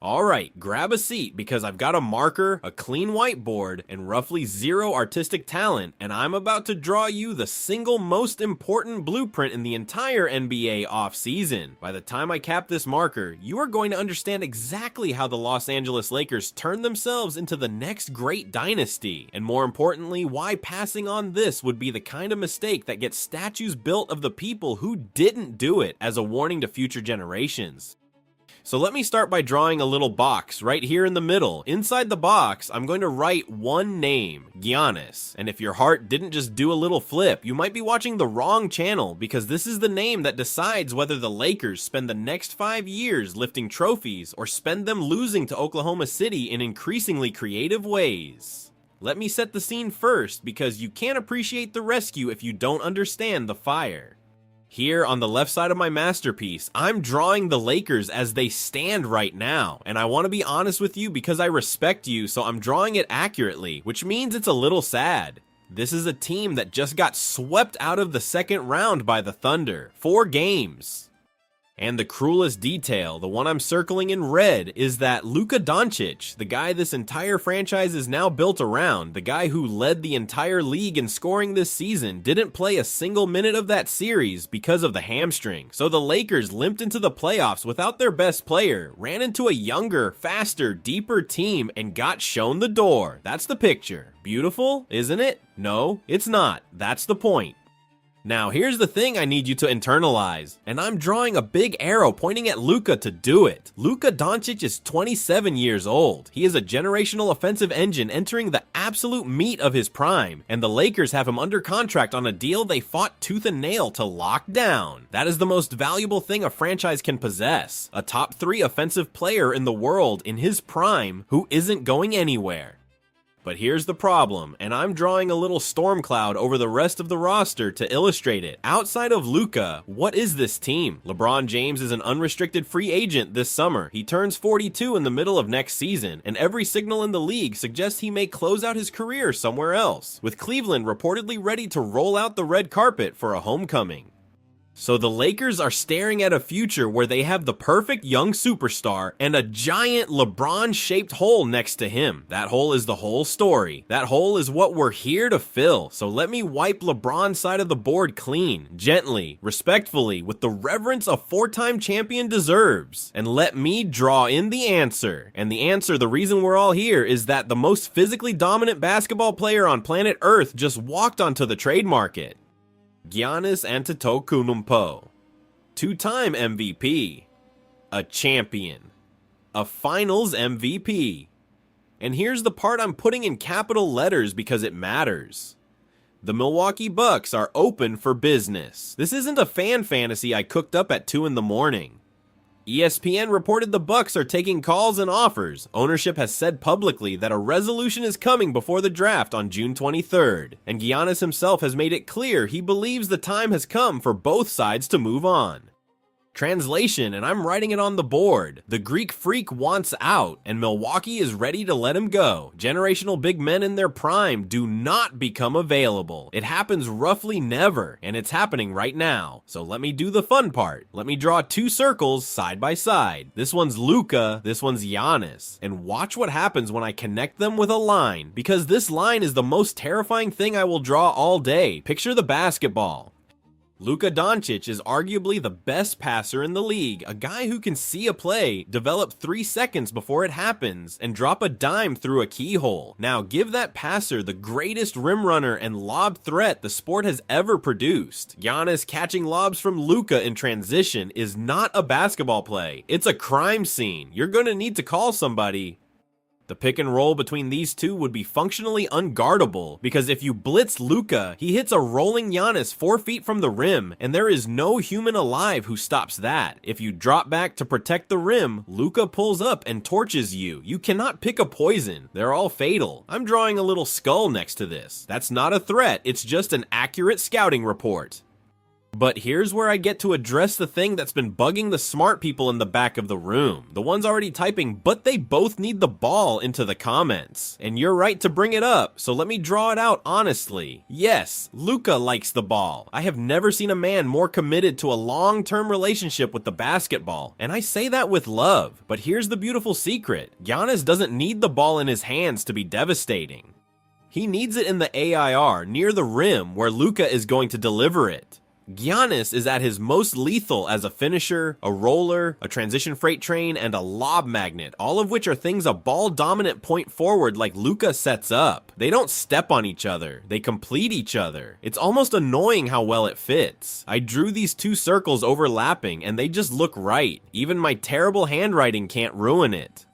Alright, grab a seat because I've got a marker, a clean whiteboard, and roughly zero artistic talent, and I'm about to draw you the single most important blueprint in the entire NBA offseason. By the time I cap this marker, you are going to understand exactly how the Los Angeles Lakers turned themselves into the next great dynasty, and more importantly, why passing on this would be the kind of mistake that gets statues built of the people who didn't do it as a warning to future generations. So let me start by drawing a little box right here in the middle. Inside the box, I'm going to write one name, Giannis. And if your heart didn't just do a little flip, you might be watching the wrong channel because this is the name that decides whether the Lakers spend the next 5 years lifting trophies or spend them losing to Oklahoma City in increasingly creative ways. Let me set the scene first because you can't appreciate the rescue if you don't understand the fire. Here on the left side of my masterpiece, I'm drawing the Lakers as they stand right now, and I want to be honest with you because I respect you, so I'm drawing it accurately, which means it's a little sad. This is a team that just got swept out of the second round by the Thunder, 4 games. And the cruelest detail, the one I'm circling in red, is that Luka Doncic, the guy this entire franchise is now built around, the guy who led the entire league in scoring this season, didn't play a single minute of that series because of the hamstring. So the Lakers limped into the playoffs without their best player, ran into a younger, faster, deeper team, and got shown the door. That's the picture. Beautiful, isn't it? No, it's not. That's the point. Now, here's the thing I need you to internalize, and I'm drawing a big arrow pointing at Luka to do it. Luka Doncic is 27 years old. He is a generational offensive engine entering the absolute meat of his prime, and the Lakers have him under contract on a deal they fought tooth and nail to lock down. That is the most valuable thing a franchise can possess, a top 3 offensive player in the world in his prime who isn't going anywhere. But here's the problem, and I'm drawing a little storm cloud over the rest of the roster to illustrate it. Outside of Luka, what is this team? LeBron James is an unrestricted free agent this summer. He turns 42 in the middle of next season, and every signal in the league suggests he may close out his career somewhere else, with Cleveland reportedly ready to roll out the red carpet for a homecoming. So the Lakers are staring at a future where they have the perfect young superstar and a giant LeBron-shaped hole next to him. That hole is the whole story. That hole is what we're here to fill. So let me wipe LeBron's side of the board clean, gently, respectfully, with the reverence a 4-time champion deserves. And let me draw in the answer. And the answer, the reason we're all here, is that the most physically dominant basketball player on planet Earth just walked onto the trade market. Giannis Antetokounmpo, 2-time MVP, a champion, a finals MVP. And here's the part I'm putting in capital letters because it matters. The Milwaukee Bucks are open for business. This isn't a fan fantasy I cooked up at 2 in the morning. ESPN reported the Bucks are taking calls and offers. Ownership has said publicly that a resolution is coming before the draft on June 23rd, and Giannis himself has made it clear he believes the time has come for both sides to move on. Translation, and I'm writing it on the board. The Greek Freak wants out, and Milwaukee is ready to let him go. Generational big men in their prime do not become available. It happens roughly never, and it's happening right now. So let me do the fun part. Let me draw 2 circles side by side. This one's Luka, this one's Giannis. And watch what happens when I connect them with a line, because this line is the most terrifying thing I will draw all day. Picture the basketball. Luka Doncic is arguably the best passer in the league, a guy who can see a play, develop 3 seconds before it happens, and drop a dime through a keyhole. Now give that passer the greatest rim runner and lob threat the sport has ever produced. Giannis catching lobs from Luka in transition is not a basketball play, it's a crime scene. You're gonna need to call somebody. The pick and roll between these two would be functionally unguardable, because if you blitz Luka, he hits a rolling Giannis 4 feet from the rim, and there is no human alive who stops that. If you drop back to protect the rim, Luka pulls up and torches you. You cannot pick a poison. They're all fatal. I'm drawing a little skull next to this. That's not a threat, it's just an accurate scouting report. But here's where I get to address the thing that's been bugging the smart people in the back of the room. The ones already typing, but they both need the ball into the comments. And you're right to bring it up, so let me draw it out honestly. Yes, Luka likes the ball. I have never seen a man more committed to a long-term relationship with the basketball. And I say that with love. But here's the beautiful secret. Giannis doesn't need the ball in his hands to be devastating. He needs it in the AIR, near the rim, where Luka is going to deliver it. Giannis is at his most lethal as a finisher, a roller, a transition freight train, and a lob magnet, all of which are things a ball-dominant point forward like Luka sets up. They don't step on each other, they complete each other. It's almost annoying how well it fits. I drew these two circles overlapping and they just look right. Even my terrible handwriting can't ruin it.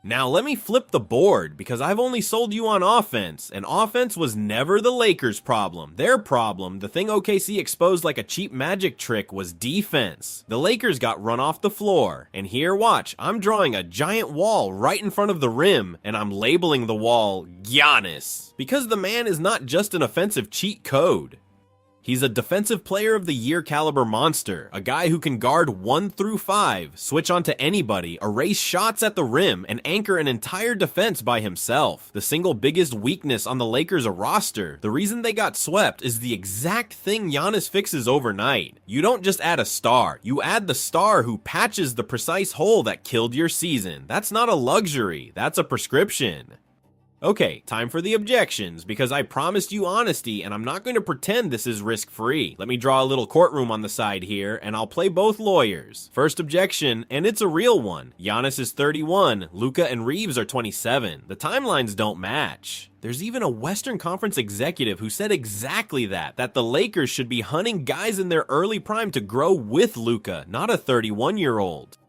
Now let me flip the board, because I've only sold you on offense, and offense was never the Lakers' problem. Their problem, the thing OKC exposed like a cheap magic trick, was defense. The Lakers got run off the floor, and here, watch, I'm drawing a giant wall right in front of the rim, and I'm labeling the wall Giannis, because the man is not just an offensive cheat code. He's a defensive player of the year caliber monster, a guy who can guard 1 through 5, switch onto anybody, erase shots at the rim, and anchor an entire defense by himself. The single biggest weakness on the Lakers' roster, the reason they got swept, is the exact thing Giannis fixes overnight. You don't just add a star, you add the star who patches the precise hole that killed your season. That's not a luxury, that's a prescription. Okay, time for the objections, because I promised you honesty and I'm not going to pretend this is risk-free. Let me draw a little courtroom on the side here, and I'll play both lawyers. First objection, and it's a real one. Giannis is 31, Luka and Reeves are 27. The timelines don't match. There's even a Western Conference executive who said exactly that the Lakers should be hunting guys in their early prime to grow with Luka, not a 31-year-old.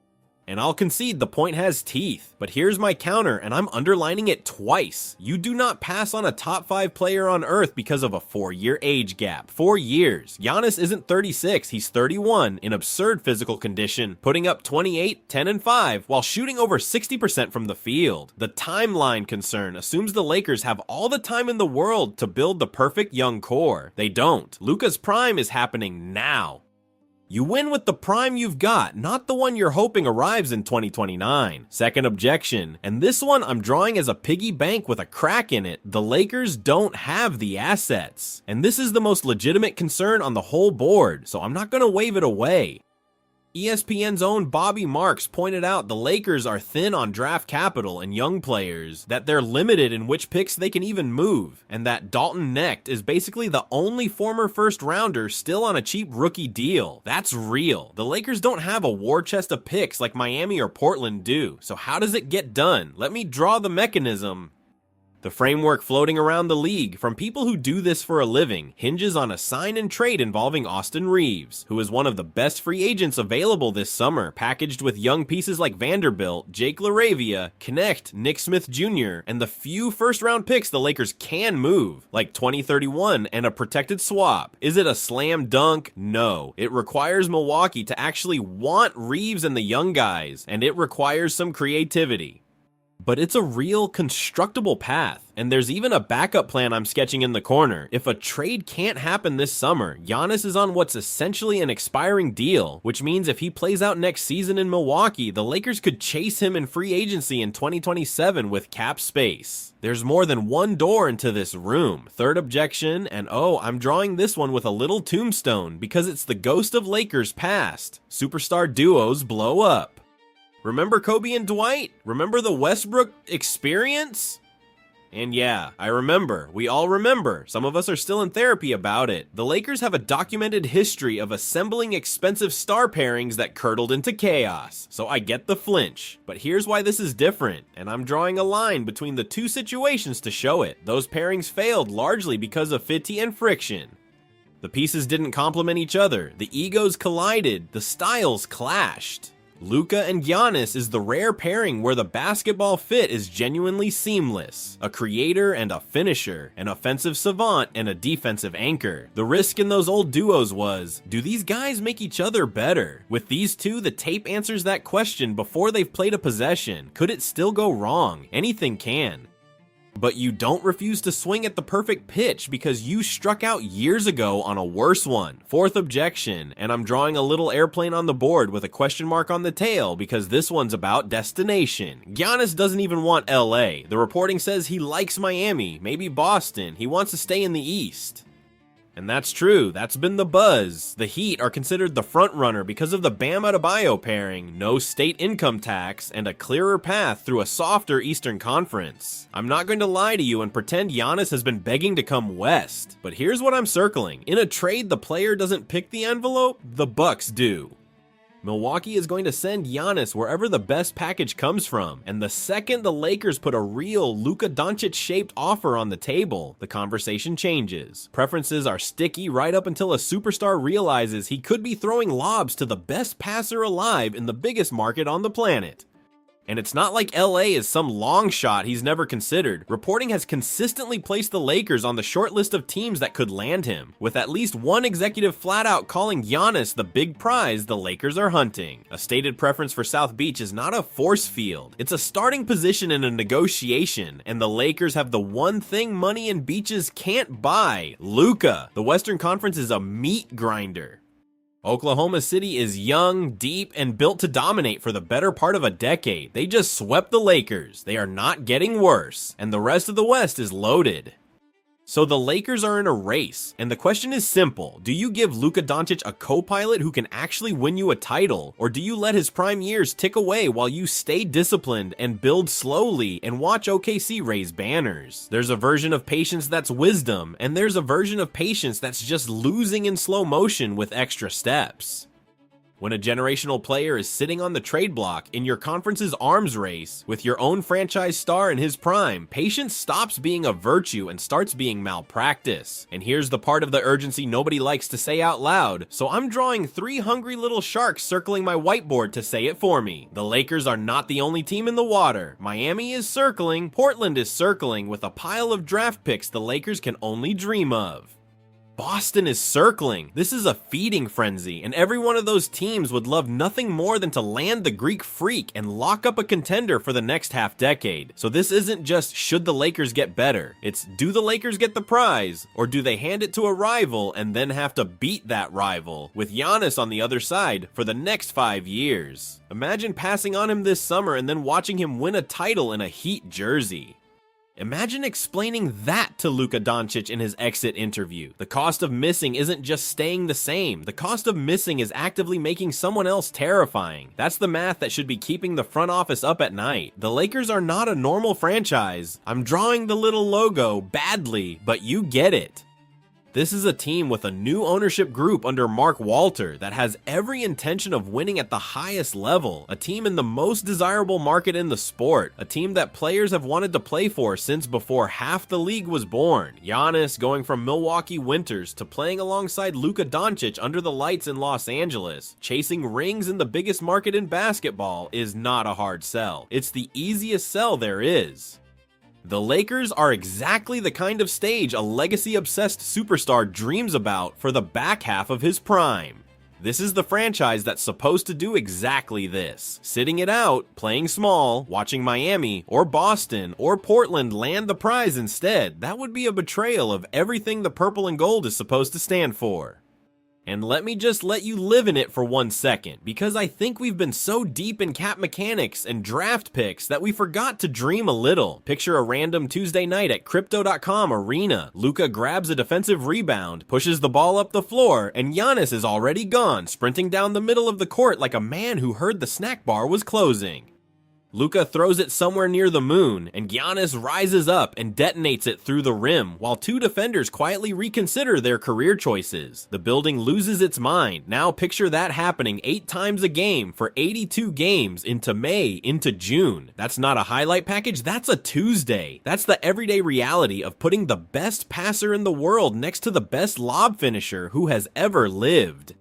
And I'll concede the point has teeth, but here's my counter, and I'm underlining it twice. You do not pass on a top 5 player on earth because of a 4-year age gap. 4 years. Giannis isn't 36, he's 31, in absurd physical condition, putting up 28, 10, and 5, while shooting over 60% from the field. The timeline concern assumes the Lakers have all the time in the world to build the perfect young core. They don't. Luka's prime is happening now. You win with the prime you've got, not the one you're hoping arrives in 2029. Second objection, and this one I'm drawing as a piggy bank with a crack in it. The Lakers don't have the assets. And this is the most legitimate concern on the whole board, so I'm not going to wave it away. ESPN's own Bobby Marks pointed out the Lakers are thin on draft capital and young players, that they're limited in which picks they can even move, and that Dalton Knecht is basically the only former first rounder still on a cheap rookie deal. That's real. The Lakers don't have a war chest of picks like Miami or Portland do, so how does it get done? Let me draw the mechanism. The framework floating around the league from people who do this for a living hinges on a sign and trade involving Austin Reeves, who is one of the best free agents available this summer, packaged with young pieces like Vanderbilt, Jake LaRavia, Knecht, Nick Smith Jr., and the few first-round picks the Lakers can move, like 2031 and a protected swap. Is it a slam dunk? No. It requires Milwaukee to actually want Reeves and the young guys, and it requires some creativity. But it's a real constructible path, and there's even a backup plan I'm sketching in the corner. If a trade can't happen this summer, Giannis is on what's essentially an expiring deal, which means if he plays out next season in Milwaukee, the Lakers could chase him in free agency in 2027 with cap space. There's more than one door into this room. Third objection, and oh, I'm drawing this one with a little tombstone because it's the ghost of Lakers past. Superstar duos blow up. Remember Kobe and Dwight? Remember the Westbrook experience? And yeah, I remember. We all remember. Some of us are still in therapy about it. The Lakers have a documented history of assembling expensive star pairings that curdled into chaos. So I get the flinch. But here's why this is different. And I'm drawing a line between the two situations to show it. Those pairings failed largely because of fatigue and friction. The pieces didn't complement each other. The egos collided. The styles clashed. Luka and Giannis is the rare pairing where the basketball fit is genuinely seamless. A creator and a finisher, an offensive savant and a defensive anchor. The risk in those old duos was, do these guys make each other better? With these two, the tape answers that question before they've played a possession. Could it still go wrong? Anything can. But you don't refuse to swing at the perfect pitch because you struck out years ago on a worse one. Fourth objection, and I'm drawing a little airplane on the board with a question mark on the tail because this one's about destination. Giannis doesn't even want LA. The reporting says he likes Miami, maybe Boston. He wants to stay in the East. And that's true, that's been the buzz. The Heat are considered the front runner because of the Bam Adebayo pairing, no state income tax, and a clearer path through a softer Eastern Conference. I'm not going to lie to you and pretend Giannis has been begging to come west, but here's what I'm circling. In a trade, the player doesn't pick the envelope, the Bucks do. Milwaukee is going to send Giannis wherever the best package comes from, and the second the Lakers put a real Luka Doncic-shaped offer on the table, the conversation changes. Preferences are sticky right up until a superstar realizes he could be throwing lobs to the best passer alive in the biggest market on the planet. And it's not like LA is some long shot he's never considered. Reporting has consistently placed the Lakers on the short list of teams that could land him, with at least one executive flat out calling Giannis the big prize the Lakers are hunting. A stated preference for South Beach is not a force field. It's a starting position in a negotiation, and the Lakers have the one thing money and beaches can't buy: Luka. The Western Conference is a meat grinder. Oklahoma City is young, deep, and built to dominate for the better part of a decade. They just swept the Lakers. They are not getting worse, and the rest of the West is loaded. So the Lakers are in a race, and the question is simple. Do you give Luka Doncic a co-pilot who can actually win you a title, or do you let his prime years tick away while you stay disciplined and build slowly and watch OKC raise banners? There's a version of patience that's wisdom, and there's a version of patience that's just losing in slow motion with extra steps. When a generational player is sitting on the trade block in your conference's arms race with your own franchise star in his prime, patience stops being a virtue and starts being malpractice. And here's the part of the urgency nobody likes to say out loud, so I'm drawing 3 hungry little sharks circling my whiteboard to say it for me. The Lakers are not the only team in the water. Miami is circling, Portland is circling with a pile of draft picks the Lakers can only dream of. Boston is circling. This is a feeding frenzy, and every one of those teams would love nothing more than to land the Greek freak and lock up a contender for the next half decade. So this isn't just should the Lakers get better, it's do the Lakers get the prize, or do they hand it to a rival and then have to beat that rival, with Giannis on the other side for the next 5 years. Imagine passing on him this summer and then watching him win a title in a Heat jersey. Imagine explaining that to Luka Doncic in his exit interview. The cost of missing isn't just staying the same. The cost of missing is actively making someone else terrifying. That's the math that should be keeping the front office up at night. The Lakers are not a normal franchise. I'm drawing the little logo badly, but you get it. This is a team with a new ownership group under Mark Walter that has every intention of winning at the highest level. A team in the most desirable market in the sport. A team that players have wanted to play for since before half the league was born. Giannis going from Milwaukee Winters to playing alongside Luka Doncic under the lights in Los Angeles. Chasing rings in the biggest market in basketball is not a hard sell. It's the easiest sell there is. The Lakers are exactly the kind of stage a legacy-obsessed superstar dreams about for the back half of his prime. This is the franchise that's supposed to do exactly this. Sitting it out, playing small, watching Miami or Boston or Portland land the prize instead. That would be a betrayal of everything the purple and gold is supposed to stand for. And let me just let you live in it for 1 second, because I think we've been so deep in cap mechanics and draft picks that we forgot to dream a little. Picture a random Tuesday night at Crypto.com arena. Luka grabs a defensive rebound, pushes the ball up the floor, and Giannis is already gone, sprinting down the middle of the court like a man who heard the snack bar was closing. Luka throws it somewhere near the moon, and Giannis rises up and detonates it through the rim, while 2 defenders quietly reconsider their career choices. The building loses its mind. Now picture that happening 8 times a game for 82 games into May, into June. That's not a highlight package, that's a Tuesday. That's the everyday reality of putting the best passer in the world next to the best lob finisher who has ever lived.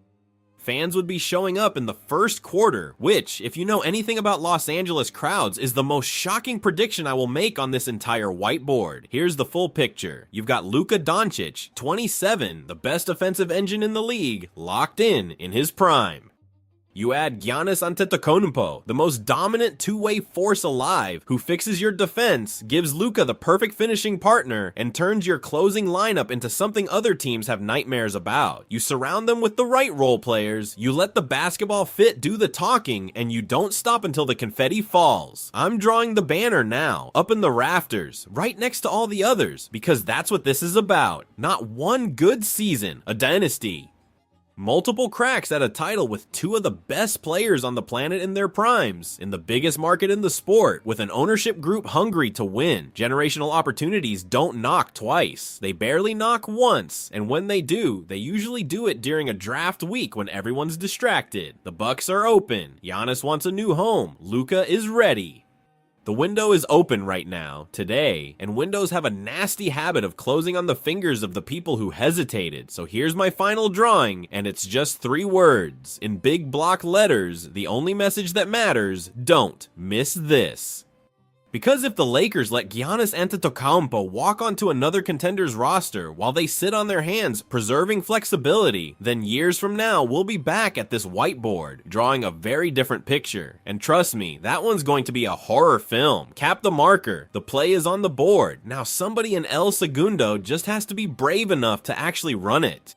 Fans would be showing up in the first quarter, which, if you know anything about Los Angeles crowds, is the most shocking prediction I will make on this entire whiteboard. Here's the full picture. You've got Luka Doncic, 27, the best offensive engine in the league, locked in his prime. You add Giannis Antetokounmpo, the most dominant two-way force alive, who fixes your defense, gives Luka the perfect finishing partner, and turns your closing lineup into something other teams have nightmares about. You surround them with the right role players, you let the basketball fit do the talking, and you don't stop until the confetti falls. I'm drawing the banner now, up in the rafters, right next to all the others, because that's what this is about. Not one good season, a dynasty. Multiple cracks at a title with two of the best players on the planet in their primes, in the biggest market in the sport, with an ownership group hungry to win. Generational opportunities don't knock twice. They barely knock once, and when they do, they usually do it during a draft week when everyone's distracted. The Bucks are open. Giannis wants a new home. Luka is ready. The window is open right now, today, and windows have a nasty habit of closing on the fingers of the people who hesitated, so here's my final drawing, and it's just 3 words. In big block letters, the only message that matters: don't miss this. Because if the Lakers let Giannis Antetokounmpo walk onto another contender's roster while they sit on their hands preserving flexibility, then years from now we'll be back at this whiteboard, drawing a very different picture. And trust me, that one's going to be a horror film. Cap the marker. The play is on the board. Now somebody in El Segundo just has to be brave enough to actually run it.